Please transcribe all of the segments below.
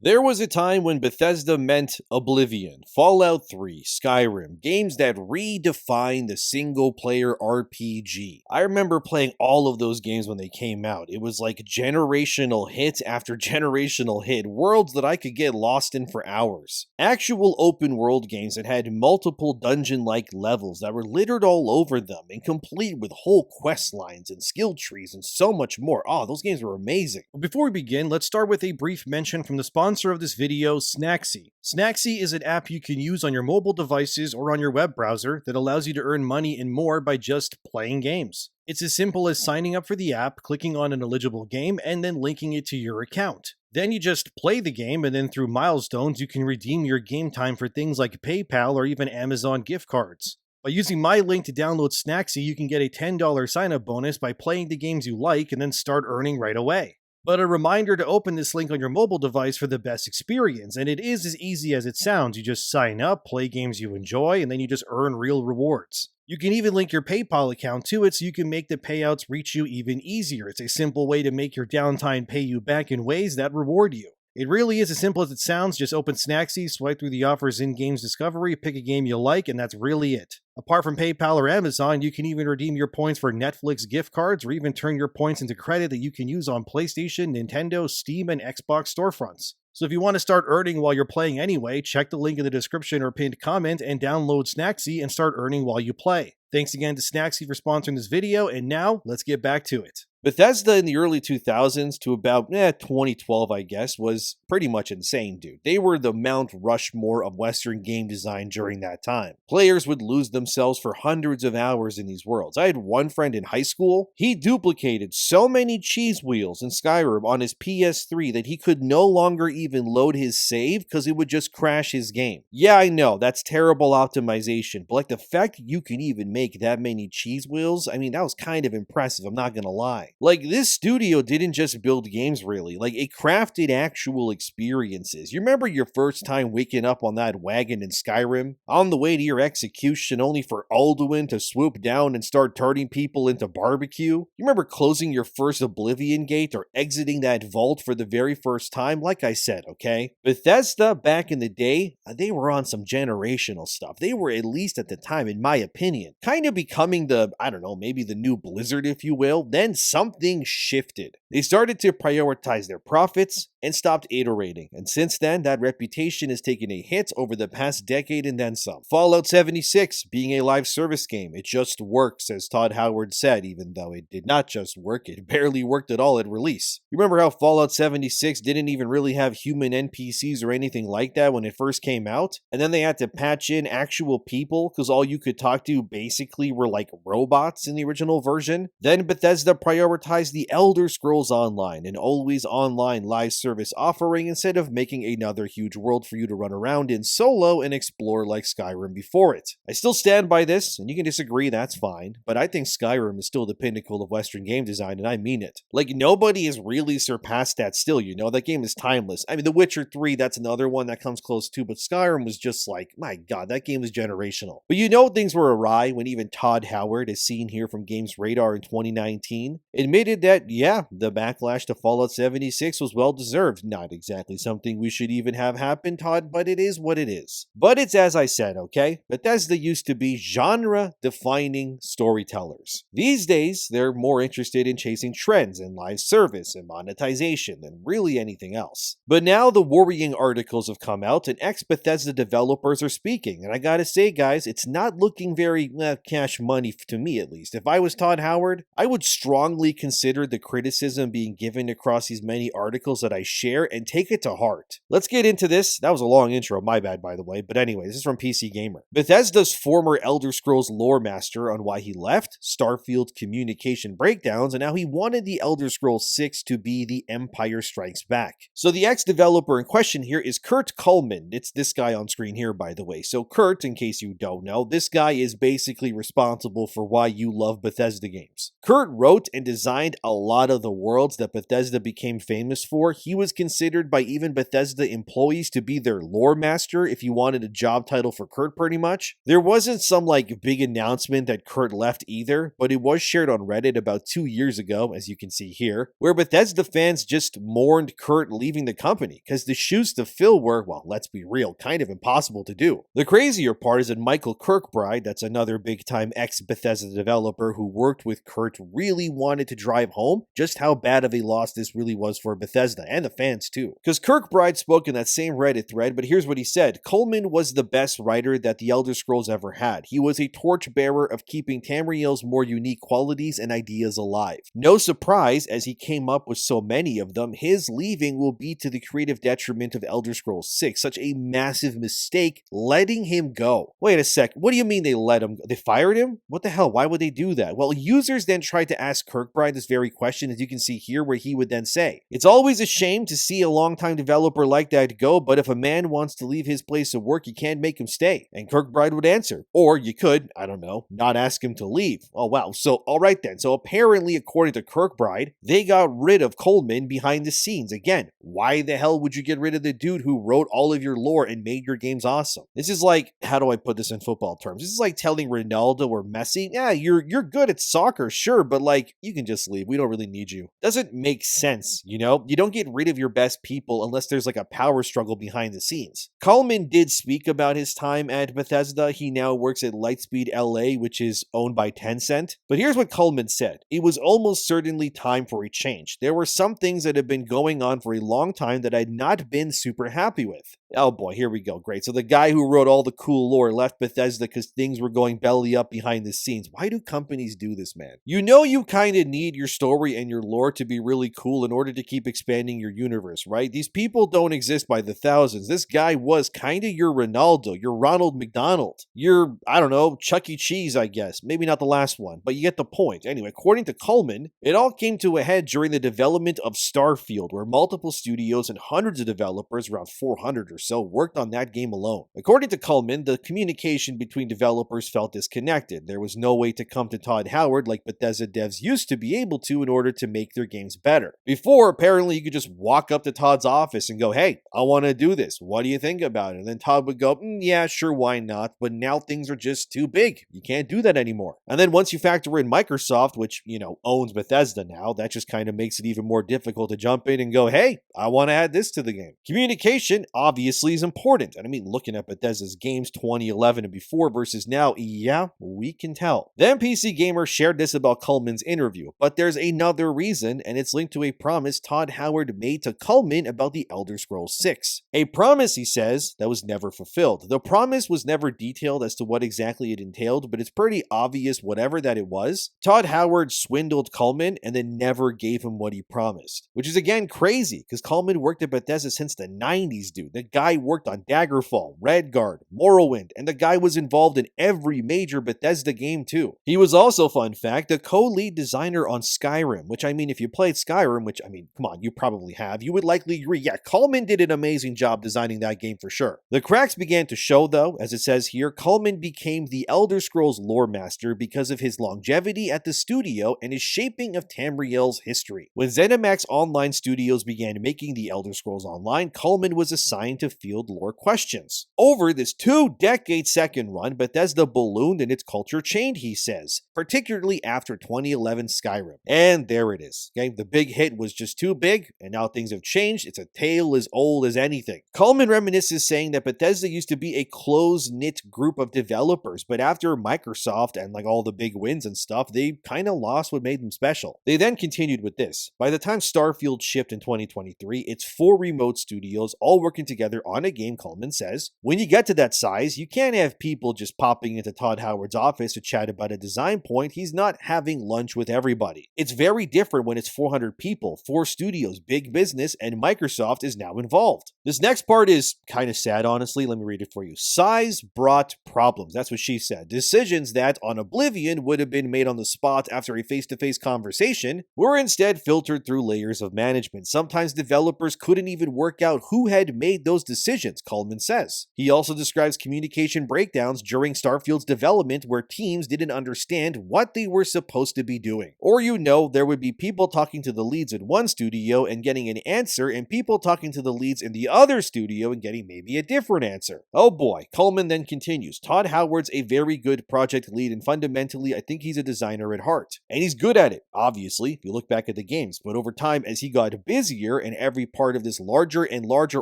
There was a time when Bethesda meant Oblivion, Fallout 3, Skyrim, games that redefined the single-player RPG. I remember playing all of those games when they came out. It was like generational hit after generational hit, worlds that I could get lost in for hours. Actual open-world games that had multiple dungeon-like levels that were littered all over them and complete with whole quest lines and skill trees and so much more. Oh, those games were amazing. But before we begin, let's start with a brief mention from the sponsor of this video, Snacksy. Snacksy is an app you can use on your mobile devices or on your web browser that allows you to earn money and more by just playing games. It's as simple as signing up for the app, clicking on an eligible game, and then linking it to your account. Then you just play the game, and then through milestones, you can redeem your game time for things like PayPal or even Amazon gift cards. By using my link to download Snacksy, you can get a $10 sign-up bonus by playing the games you like and then start earning right away. But a reminder to open this link on your mobile device for the best experience, and it is as easy as it sounds. You just sign up, play games you enjoy, and then you just earn real rewards. You can even link your PayPal account to it so you can make the payouts reach you even easier. It's a simple way to make your downtime pay you back in ways that reward you. It really is as simple as it sounds. Just open Snacksy, swipe through the offers in Games Discovery, pick a game you like, and that's really it. Apart from PayPal or Amazon, you can even redeem your points for Netflix gift cards or even turn your points into credit that you can use on PlayStation, Nintendo, Steam, and Xbox storefronts. So if you want to start earning while you're playing anyway, check the link in the description or pinned comment and download Snacksy and start earning while you play. Thanks again to Snacksy for sponsoring this video, and now let's get back to it. Bethesda in the early 2000s to about 2012, I guess, was pretty much insane, dude. They were the Mount Rushmore of Western game design during that time. Players would lose themselves for hundreds of hours in these worlds. I had one friend in high school. He duplicated so many cheese wheels in Skyrim on his PS3 that he could no longer even load his save because it would just crash his game. Yeah, I know, that's terrible optimization, but like the fact that you can even make that many cheese wheels, I mean, that was kind of impressive, I'm not gonna lie. Like, this studio didn't just build games, really. Like, it crafted actual experiences. You remember your first time waking up on that wagon in Skyrim? On the way to your execution, only for Alduin to swoop down and start turning people into barbecue? You remember closing your first Oblivion gate or exiting that vault for the very first time? Like I said, okay? Bethesda, back in the day, they were on some generational stuff. They were, at least at the time, in my opinion, kind of becoming the, I don't know, maybe the new Blizzard, if you will. Then something shifted. They started to prioritize their profits and stopped iterating, and since then, that reputation has taken a hit over the past decade and then some. Fallout 76 being a live service game, it just works, as Todd Howard said, even though it did not just work, it barely worked at all at release. You remember how Fallout 76 didn't even really have human NPCs or anything like that when it first came out? And then they had to patch in actual people because all you could talk to basically were like robots in the original version? Then Bethesda prioritized the Elder Scrolls Online, an always online live service offering, instead of making another huge world for you to run around in solo and explore like Skyrim before it. I still stand by this, and you can disagree, that's fine, but I think Skyrim is still the pinnacle of Western game design, and I mean it. Like, nobody has really surpassed that still, you know? That game is timeless. I mean, The Witcher 3, that's another one that comes close too, but Skyrim was just like, my god, that game was generational. But you know things were awry when even Todd Howard, as seen here from Games Radar in 2019, admitted that, yeah, the backlash to Fallout 76 was well deserved. Not exactly something we should even have happen, Todd, but it is what it is. But it's as I said, okay? Bethesda used to be genre-defining storytellers. These days, they're more interested in chasing trends in live service and monetization than really anything else. But now the worrying articles have come out and ex-Bethesda developers are speaking, and I gotta say, guys, it's not looking very, cash money to me at least. If I was Todd Howard, I would strongly consider the criticism being given across these many articles that I share and take it to heart. Let's get into this. That was a long intro, my bad by the way, but anyway, this is from PC Gamer. Bethesda's former Elder Scrolls lore master on why he left, Starfield communication breakdowns, and how he wanted the Elder Scrolls 6 to be the Empire Strikes Back. So the ex-developer in question here is Kurt Kullman. It's this guy on screen here, by the way. So Kurt, in case you don't know, this guy is basically responsible for why you love Bethesda games. Kurt wrote and designed a lot of the worlds that Bethesda became famous for. He was considered by even Bethesda employees to be their lore master if you wanted a job title for Kurt pretty much. There wasn't some like big announcement that Kurt left either, but it was shared on Reddit about 2 years ago, as you can see here, where Bethesda fans just mourned Kurt leaving the company because the shoes to fill were, well, let's be real, kind of impossible to do. The crazier part is that Michael Kirkbride, that's another big-time ex-Bethesda developer who worked with Kurt, really wanted to drive home just how bad of a loss this really was for Bethesda, and the fans too. Because Kirkbride spoke in that same Reddit thread, but here's what he said. Coleman was the best writer that the Elder Scrolls ever had. He was a torchbearer of keeping Tamriel's more unique qualities and ideas alive. No surprise, as he came up with so many of them, his leaving will be to the creative detriment of Elder Scrolls 6. Such a massive mistake, letting him go. Wait a sec, what do you mean they let him go? They fired him? What the hell, why would they do that? Well, users then tried to ask Kirkbride this very question, as you can see here, where he would then say, "It's always a shame to see a longtime developer like that go, but if a man wants to leave his place of work, you can't make him stay." And Kirkbride would answer, or you could, I don't know, not ask him to leave. Oh wow, so alright then, so apparently according to Kirkbride, they got rid of Coleman behind the scenes. Again, why the hell would you get rid of the dude who wrote all of your lore and made your games awesome? This is like, how do I put this in football terms? This is like telling Ronaldo or Messi, yeah, you're good at soccer, sure, but like, you can just leave. We don't really need you. Doesn't make sense, you know? You don't get rid of your best people unless there's like a power struggle behind the scenes. Coleman did speak about his time at Bethesda. He now works at Lightspeed LA, which is owned by Tencent. But here's what Coleman said. It was almost certainly time for a change. There were some things that had been going on for a long time that I'd not been super happy with. Oh boy, here we go. Great. So the guy who wrote all the cool lore left Bethesda because things were going belly up behind the scenes. Why do companies do this, man? You know you kind of need your story and your lore to be really cool in order to keep expanding your universe, right? These people don't exist by the thousands. This guy was kind of your Ronaldo, your Ronald McDonald, your, I don't know, Chuck E. Cheese, I guess. Maybe not the last one, but you get the point. Anyway, according to Coleman, it all came to a head during the development of Starfield, where multiple studios and hundreds of developers, around 400 or so, worked on that game alone. According to Coleman, the communication between developers felt disconnected. There was no way to come to Todd Howard like Bethesda devs used to be able to in order to make their games better. Before, apparently, you could just walk up to Todd's office and go, "Hey, I want to do this. What do you think about it?" And then Todd would go, "Yeah, sure, why not?" But now things are just too big. You can't do that anymore. And then once you factor in Microsoft, which, you know, owns Bethesda now, that just kind of makes it even more difficult to jump in and go, "Hey, I want to add this to the game." Communication obviously is important. And I mean, looking at Bethesda's games 2011 and before versus now, yeah, we can tell. Then PC Gamer shared this about Coleman's interview, but there's another reason, and it's linked to a promise Todd Howard made to Coleman about the Elder Scrolls 6. A promise, he says, that was never fulfilled. The promise was never detailed as to what exactly it entailed, but it's pretty obvious whatever that it was. Todd Howard swindled Coleman and then never gave him what he promised, which is again crazy because Coleman worked at Bethesda since the 90s, dude. The guy worked on Daggerfall, Redguard, Morrowind, and the guy was involved in every major Bethesda game too. He was also, fun fact, the co-lead designer on Skyrim, which I mean, if you played Skyrim, which I mean, come on, you probably have, you would likely agree, yeah, Coleman did an amazing job designing that game for sure. The cracks began to show though, as it says here, Coleman became the Elder Scrolls lore master because of his longevity at the studio and his shaping of Tamriel's history. When ZeniMax Online Studios began making the Elder Scrolls Online, Coleman was assigned to field lore questions. Over this 2-decade second run, Bethesda ballooned and its culture changed, he says, particularly after 2011 Skyrim. And there it is. Okay, the big hit was just too big, and now things have changed. It's a tale as old as anything. Coleman reminisces saying that Bethesda used to be a close-knit group of developers, but after Microsoft and like all the big wins and stuff, they kind of lost what made them special. They then continued with this. By the time Starfield shipped in 2023, it's 4 remote studios all working together on a game, Coleman says. When you get to that size, you can't have people just popping into Todd Howard's office to chat about a design point. He's not having lunch with everybody. It's very different when it's 400 people, 4 studios, big business, and Microsoft is now involved. This next part is kind of sad, honestly. Let me read it for you. Size brought problems. That's what she said. Decisions that, on Oblivion, would have been made on the spot after a face-to-face conversation were instead filtered through layers of management. Sometimes developers couldn't even work out who had made those decisions, Coleman says. He also describes communication breakdowns during Starfield's development where teams didn't understand what they were supposed to be doing. Or there would be people talking to the leads in one studio and getting an answer, and people talking to the leads in the other studio and getting maybe a different answer. Oh boy. Coleman then continues, Todd Howard's a very good project lead, and fundamentally I think he's a designer at heart. And he's good at it, obviously, if you look back at the games. But over time, as he got busier and every part of this larger and larger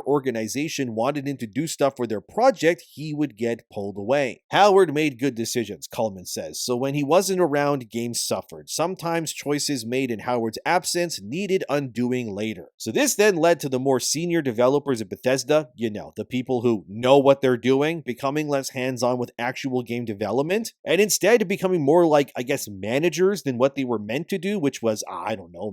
organization wanted him to do stuff for their project, he would get pulled away. Howard made good decisions, Coleman says, so when he wasn't around, games suffered. Sometimes choices made in Howard's absence needed undoing later. So this then led to the more senior developers at Bethesda, the people who know what they're doing, becoming less hands-on with actual game development, and instead becoming more like, managers than what they were meant to do, which was,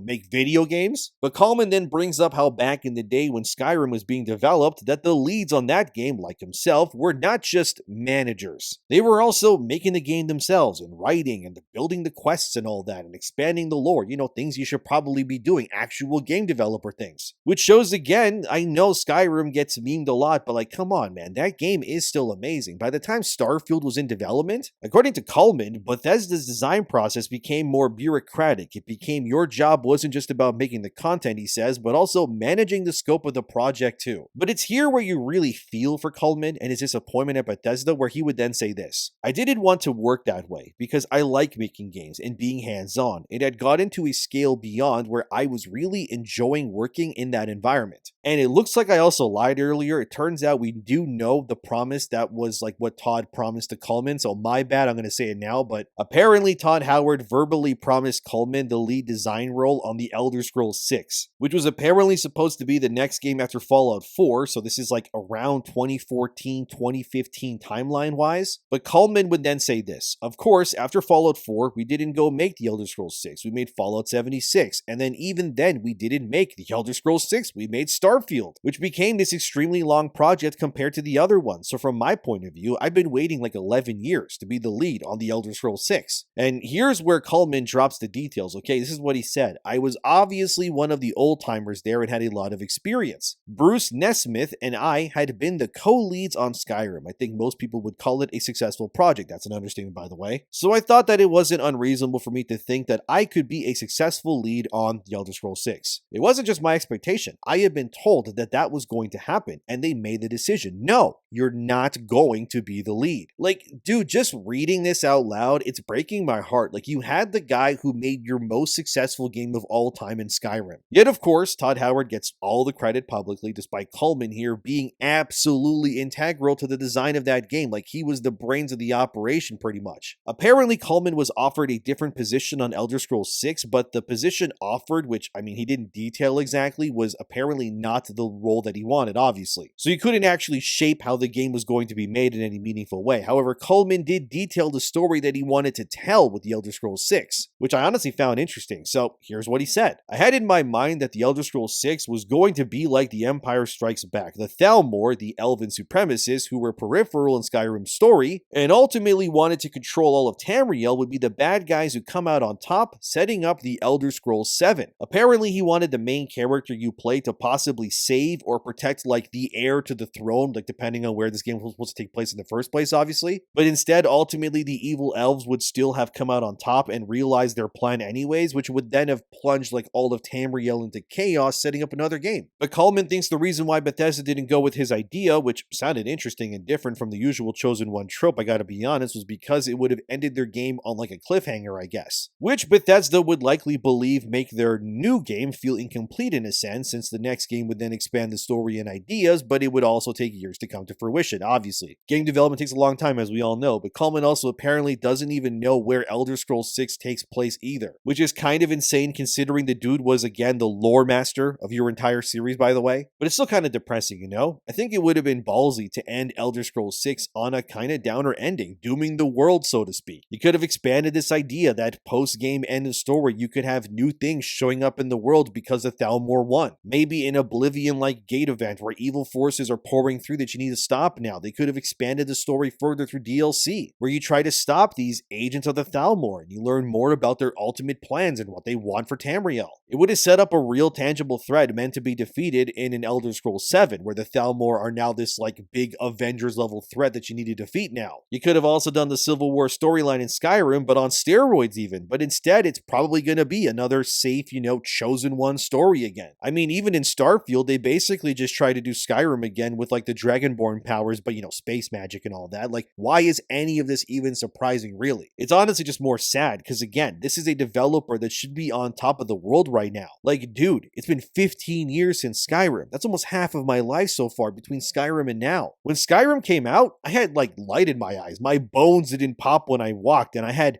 make video games. But Coleman then brings up how back in the day when Skyrim was being developed, that the leads on that game, like himself, were not just managers. They were also making the game themselves and writing and building the quests and all that and expanding the lore, things you should probably be doing, actual game developer things. Which shows again, I know Skyrim gets memed a lot, but come on man, that game is still amazing. By the time Starfield was in development, according to Coleman, Bethesda's design process became more bureaucratic. It became your job wasn't just about making the content, he says, but also managing the scope of the project too. But it's here where you really feel for Coleman and his disappointment at Bethesda, where he would then say this, I didn't want to work that way because I like making games and being hands-on. It had gotten to a scale beyond where I was really enjoying working in that environment. And it looks like I also lied earlier. It turns out we do know the promise that was what Todd promised to Coleman, so my bad, I'm going to say it now, but apparently Todd Howard verbally promised Coleman the lead design role on the Elder Scrolls 6, which was apparently supposed to be the next game after Fallout 4, so this is around 2014, 2015 timeline-wise. But Coleman would then say this, of course, after Fallout 4, we didn't go make the Elder Scrolls 6, we made Fallout 76, and then even then we didn't make the Elder Scrolls 6, we made Starfield, which became this extremely long project compared to the other ones. So from my point of view, I've been waiting 11 years to be the lead on the Elder Scrolls 6. And here's where Coleman drops the details, okay? This is what he said. I was obviously one of the old-timers there and had a lot of experience. Bruce Nesmith and I had been the co-leads on Skyrim. I think most people would call it a successful project. That's an understatement, by the way. So I thought that it wasn't unreasonable for me to think that I could be a successful lead on the Elder Scrolls 6. It wasn't just my expectation. I had been told that that was going to happen, and they made the decision. No, you're not going to be the lead. Dude, just reading this out loud, it's breaking my heart. You had the guy who made your most successful game of all time in Skyrim. Yet, of course, Todd Howard gets all the credit publicly, despite Coleman here being absolutely integral to the design of that game. He was the brains of the operation, pretty much. Apparently, Coleman was offered a different position on Elder Scrolls 6, but the position offered, which, he didn't detail exactly, was apparently not the role that he wanted, obviously. So he couldn't actually shape how the game was going to be made in any meaningful way. However, Coleman did detail the story that he wanted to tell with the Elder Scrolls 6, which I honestly found interesting. So here's what he said. I had in my mind that the Elder Scrolls 6 was going to be like The Empire Strikes Back. The Thalmor, the elven supremacists who were peripheral in Skyrim's story, and ultimately wanted to control all of Tamriel, would be the bad guys who come out on top, setting up the Elder Scrolls 7. Apparently, he wanted the main character you play to possibly save or protect the heir to the throne, depending on where this game was supposed to take place in the first place, obviously. But instead, ultimately, the evil elves would still have come out on top and realize their plan anyways, which would then have plunged all of Tamriel into chaos, setting up another game. But Coleman thinks the reason why Bethesda didn't go with his idea, which sounded interesting and different from the usual chosen one trope, I gotta be honest, was because it would have ended their game on a cliffhanger, I guess. Which Bethesda would likely believe make their new game feel incomplete in a sense, since the next game would then expand the story and ideas, but it would also take years to come to fruition, obviously. Game development takes a long time, as we all know, but Coleman also apparently doesn't even know where Elder Scrolls 6 takes place either, which is kind of insane considering the dude was, again, the lore master of your entire series, by the way. But it's still kind of depressing, I think it would have been ballsy to end Elder Scrolls 6 on a kind of downer ending, dooming the world, so to speak. You could have expanded this idea that post-game end of story, you could have new things showing up in the world because of Thalmor won. Maybe an Oblivion-like gate event where evil forces are pouring through that you need to stop now. They could have expanded the story further through DLC, where you try to stop these agents of the Thalmor and you learn more about their ultimate plans and what they want for Tamriel. It would have set up a real tangible threat meant to be defeated in an Elder Scrolls 7, where the Thalmor are now this like big Avengers level threat that you need to defeat now. You could have also done the Civil War storyline in Skyrim, but on steroids even, but instead it's probably going to be another safe, chosen one story again. I mean, even in Starfield, they basically just try to do Skyrim again with like the Dragonborn powers, but space magic and all that. Like, why is any of this even surprising, really? It's honestly just more sad, because again, this is a developer that should be on top of the world right now. Like, dude, it's been 15 years since Skyrim. That's almost half of my life so far between Skyrim and now. When Skyrim came out, I had like light in my eyes. My bones didn't pop when I walked, and I had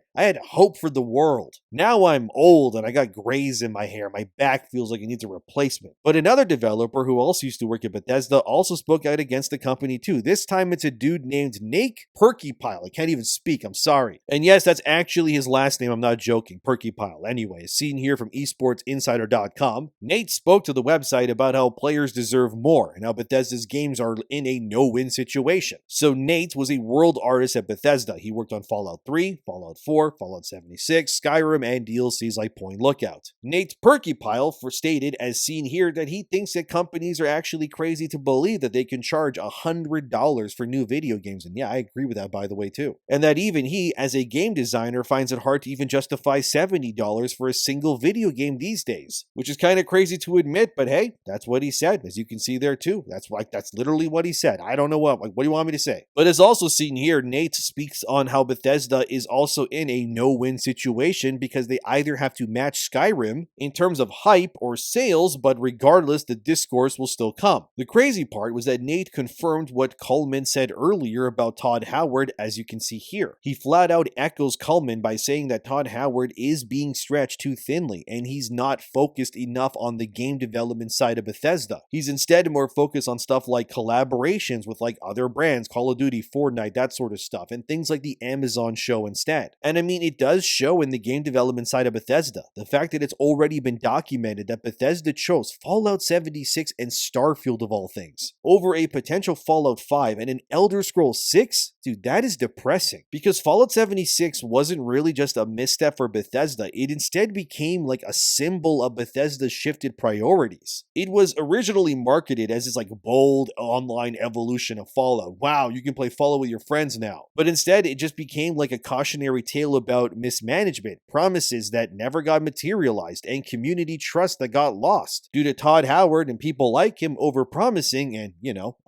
hope for the world. Now I'm old and I got grays in my hair. My back feels like it needs a replacement. But another developer who also used to work at Bethesda also spoke out against the company too. This time it's a dude named Nate Perkypile. I can't even speak, I'm sorry. And yes, that's actually his last name, I'm not joking, Perkypile. Anyway, as seen here from esportsinsider.com, Nate spoke to the website about how players deserve more and how Bethesda's games are in a no-win situation. So Nate was a world artist at Bethesda. He worked on Fallout 3, Fallout 4, Fallout 76, Skyrim, and DLCs like Point Lookout. Nate Perkypile stated, as seen here, that he thinks that companies are actually crazy to believe that they can charge $100 for new video games. And yeah, I agree with that, by the way, too. And that even he, as a game designer, finds it hard to even justify $70 for a single video game these days, which is kind of crazy to admit, but hey, that's what he said, as you can see there too. That's literally what he said. I don't know what do you want me to say? But as also seen here, Nate speaks on how Bethesda is also in a no-win situation because they either have to match Skyrim in terms of hype or sales, but regardless, the discourse will still come. The crazy part was that Nate confirmed what Coleman said earlier about Todd Howard, as you can see here. He flat out echoes Coleman by saying that Todd Howard is being stretched too thinly, and he's not focused enough on the game development side of Bethesda. He's instead more focused on stuff like collaborations with like other brands, Call of Duty, Fortnite, that sort of stuff, and things like the Amazon show instead. And I mean, it does show in the game development side of Bethesda. The fact that it's already been documented that Bethesda chose Fallout 76 and Starfield of all things over a potential Fallout 5 and an Elder Scrolls 6? Dude, that is depressing. Because Fallout 76 wasn't really just a misstep for Bethesda, it instead became like a symbol of Bethesda's shifted priorities. It was originally marketed as this like bold online evolution of Fallout. Wow, you can play Fallout with your friends now. But instead, it just became like a cautionary tale about mismanagement, promises that never got materialized, and community trust that got lost due to Todd Howard and people like him over-promising and,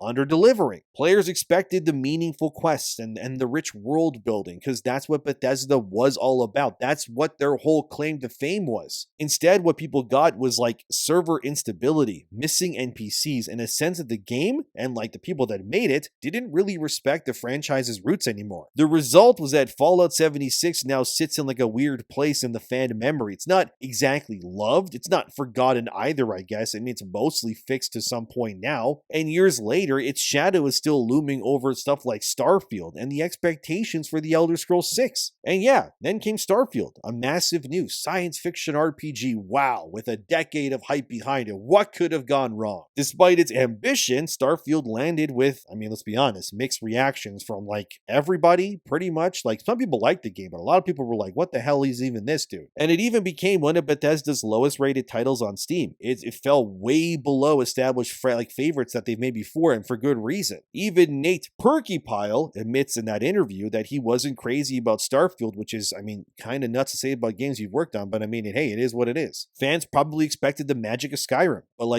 under-delivering. Players expected the meaningful quests and the rich world building, because that's what Bethesda was all about. That's what their whole claim to fame was. Instead, what people got was like server instability, missing NPCs, and a sense that the game and like the people that made it didn't really respect the franchise's roots anymore. The result was that Fallout 76 now sits in like a weird place in the fan memory. It's not exactly loved, it's not forgotten either, I guess. I mean, it's mostly fixed to some point now, and years later, its shadow is still looming over stuff like Starfield and the expectations for the Elder Scrolls 6. And yeah, then came Starfield, a massive new science fiction RPG, wow, with a decade of hype behind it. What could have gone wrong? Despite its ambition, Starfield landed with, let's be honest, mixed reactions from like everybody, pretty much. Like, some people liked the game, but a lot of people were like, what the hell is even this, dude? And it even became one of Bethesda's lowest rated titles on Steam. It fell way below established favorites that they've made before, and for good reason. Even Nate Perkypile admits in that interview that he wasn't crazy about Starfield, which is, kind of nuts to say about games you've worked on, but hey, it is what it is. Fans probably expected the magic of Skyrim, but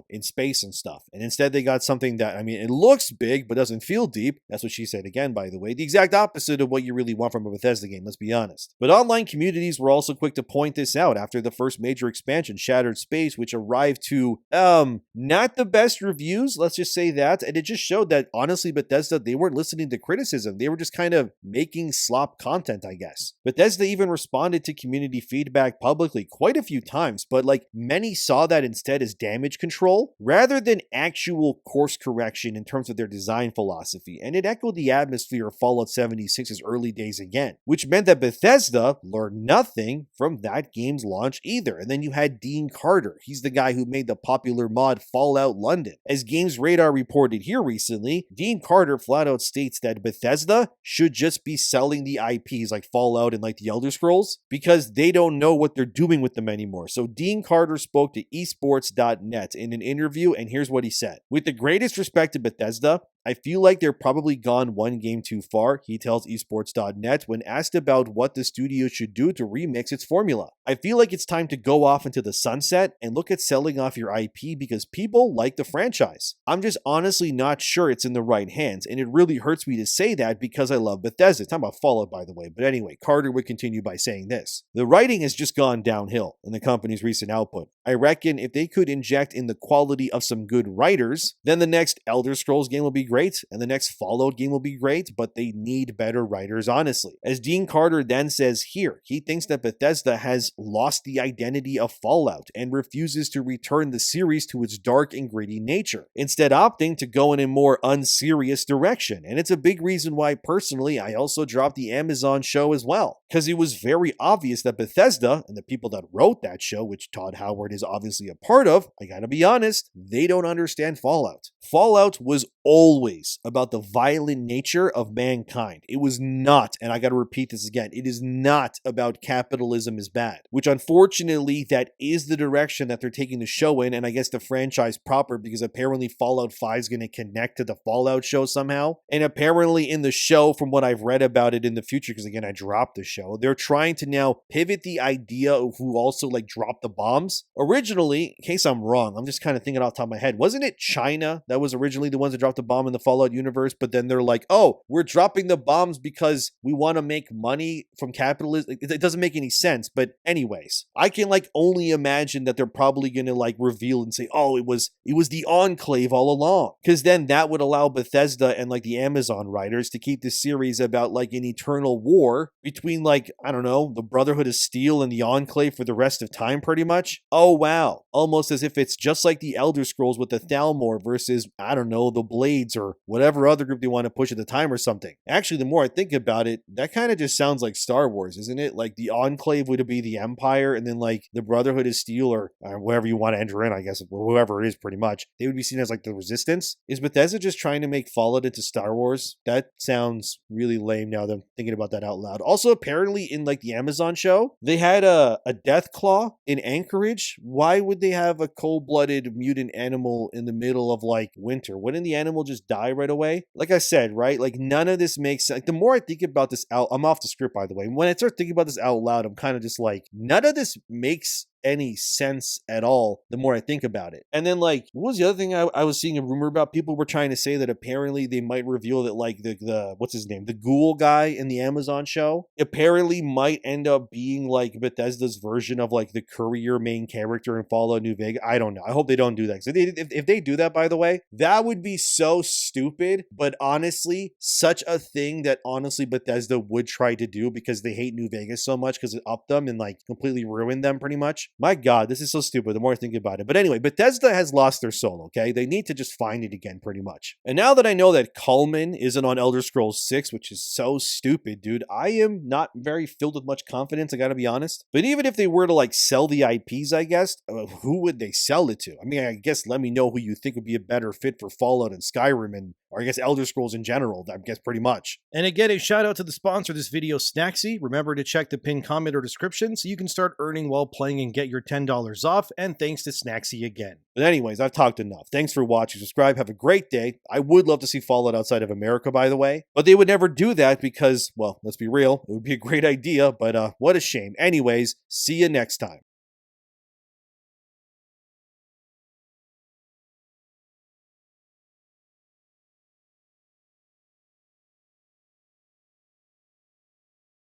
in space and stuff. And instead they got something that, it looks big, but doesn't feel deep. That's what she said again, by the way. The exact opposite of what you really want from a Bethesda game, let's be honest. But online communities were also quick to point this out after the first major expansion, Shattered Space, which arrived to, not the best reviews, let's just say that. And it just showed that, honestly, Bethesda, they weren't listening to criticism. They were just kind of making slop content, I guess. Bethesda even responded to community feedback publicly quite a few times, but many saw that instead as damage control rather than actual course correction in terms of their design philosophy. And it echoed the atmosphere of Fallout 76's early days again, which meant that Bethesda learned nothing from that game's launch either. And then you had Dean Carter. He's the guy who made the popular mod Fallout London. As Games Radar reported here recently, recently, Dean Carter flat out states that Bethesda should just be selling the IPs like Fallout and like the Elder Scrolls because they don't know what they're doing with them anymore. So Dean Carter spoke to esports.net in an interview, and here's what he said. With the greatest respect to Bethesda, I feel like they're probably gone one game too far, he tells esports.net when asked about what the studio should do to remix its formula. I feel like it's time to go off into the sunset and look at selling off your IP because people like the franchise. I'm just honestly not sure it's in the right hands, and it really hurts me to say that because I love Bethesda. It's talking about Fallout, by the way. But anyway, Carter would continue by saying this. The writing has just gone downhill in the company's recent output. I reckon if they could inject in the quality of some good writers, then the next Elder Scrolls game will be great, and the next Fallout game will be great, but they need better writers, honestly. As Dean Carter then says here, he thinks that Bethesda has lost the identity of Fallout and refuses to return the series to its dark and gritty nature, instead opting to go in a more unserious direction. And it's a big reason why, personally, I also dropped the Amazon show as well, because it was very obvious that Bethesda and the people that wrote that show, which Todd Howard is obviously a part of, I gotta be honest, they don't understand Fallout. Fallout was always about the violent nature of mankind. It was not, and I gotta repeat this again, it is not about capitalism is bad, which unfortunately that is the direction that they're taking the show in, and I guess the franchise proper, because apparently Fallout 5 is going to connect to the Fallout show somehow, and apparently in the show, from what I've read about it in the future, because again I dropped the show, they're trying to now pivot the idea of who also like dropped the bombs. Originally, in case I'm wrong, I'm just kind of thinking off the top of my head, wasn't it China that was originally the ones that dropped the bomb in the Fallout universe, but then they're like, oh, we're dropping the bombs because we want to make money from capitalism. It doesn't make any sense, but anyways, I can like only imagine that they're probably going to like reveal and say, oh, it was the Enclave all along, because then that would allow Bethesda and like the Amazon writers to keep the series about like an eternal war between like, I don't know, the Brotherhood of Steel and the Enclave for the rest of time, pretty much. Oh wow, almost as if it's just like the Elder Scrolls with the Thalmor versus, I don't know, the Blades or whatever other group they want to push at the time or something. Actually, the more I think about it, that kind of just sounds like Star Wars, isn't it? Like the Enclave would be the Empire, and then like the Brotherhood of Steel or whatever you want to enter in, I guess, whoever it is, pretty much, they would be seen as like the Resistance. Is Bethesda just trying to make Fallout into Star Wars? That sounds really lame now that I'm thinking about that out loud. Also, apparently in like the Amazon show, they had a death claw in Anchorage. Why would they have a cold-blooded mutant animal in the middle of like winter? Wouldn't the animal just die right away? Like I said, right? Like none of this makes sense. Like, the more I think about this out, I'm off the script, by the way. When I start thinking about this out loud, I'm kind of just like, none of this makes any sense at all the more I think about it. And then like, what was the other thing I was seeing a rumor about? People were trying to say that apparently they might reveal that like the what's his name, the ghoul guy in the Amazon show apparently might end up being like Bethesda's version of like the courier main character in Fallout New Vegas. I don't know. I hope they don't do that, because if they do that, by the way, that would be so stupid, but honestly such a thing that honestly Bethesda would try to do because they hate New Vegas so much, because it upped them and like completely ruined them pretty much. My God, this is so stupid the more I think about it. But anyway, Bethesda has lost their soul, okay? They need to just find it again, pretty much. And now that I know that Cullman isn't on Elder Scrolls 6, which is so stupid, dude, I am not very filled with much confidence, I gotta be honest. But even if they were to like sell the IPs, I guess, who would they sell it to? I mean, I guess let me know who you think would be a better fit for Fallout and Skyrim and, or I guess Elder Scrolls in general, I guess pretty much. And again, a shout out to the sponsor of this video, Snacksy. Remember to check the pinned comment or description so you can start earning while playing and get your $10 off, and thanks to Snacksy again. But anyways, I've talked enough. Thanks for watching. Subscribe. Have a great day. I would love to see Fallout outside of America, by the way, but they would never do that because, well, let's be real, it would be a great idea, but what a shame. Anyways, see you next time.